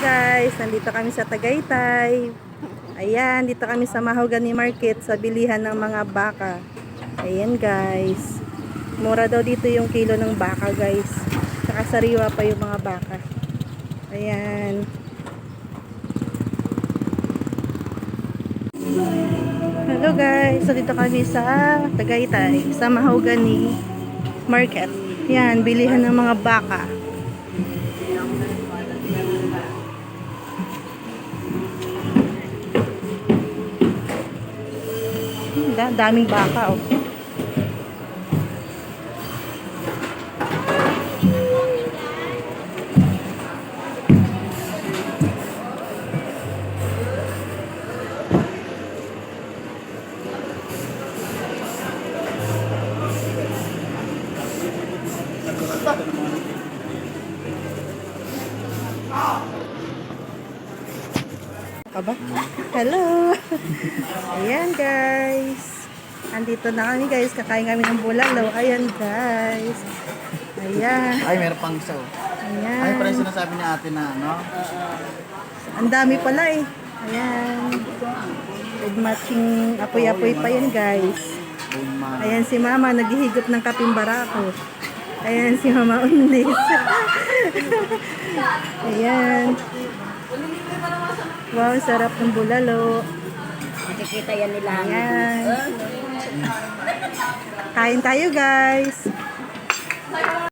guys, nandito kami sa Tagaytay. Ayan, dito kami sa Mahogany Market sa bilihan ng mga baka. Ayan guys. Mura daw dito yung kilo ng baka guys. Saka sariwa pa yung mga baka. Ayan. Hello guys, so dito kami sa Tagaytay, sa Mahogany Market. Ayan, bilihan ng mga baka. Daming baka oh. Aba? Hello! Ayan guys. Andito na kami guys. Kakain kami ng bulalo. Ayan guys. Ayan. Ay, meron pang isa. Ayan. Ay, parang sinasabi ni ate na, no? Ang dami pala eh. Ayan. With matching apoy-apoy pa yan guys. Ayan si mama naghihigop ng kaping barako. Ayan si mama Undis. Ayan. Wow, sarap ng bulalo. Nakikita yan nila. Ayan. Kain tayo guys.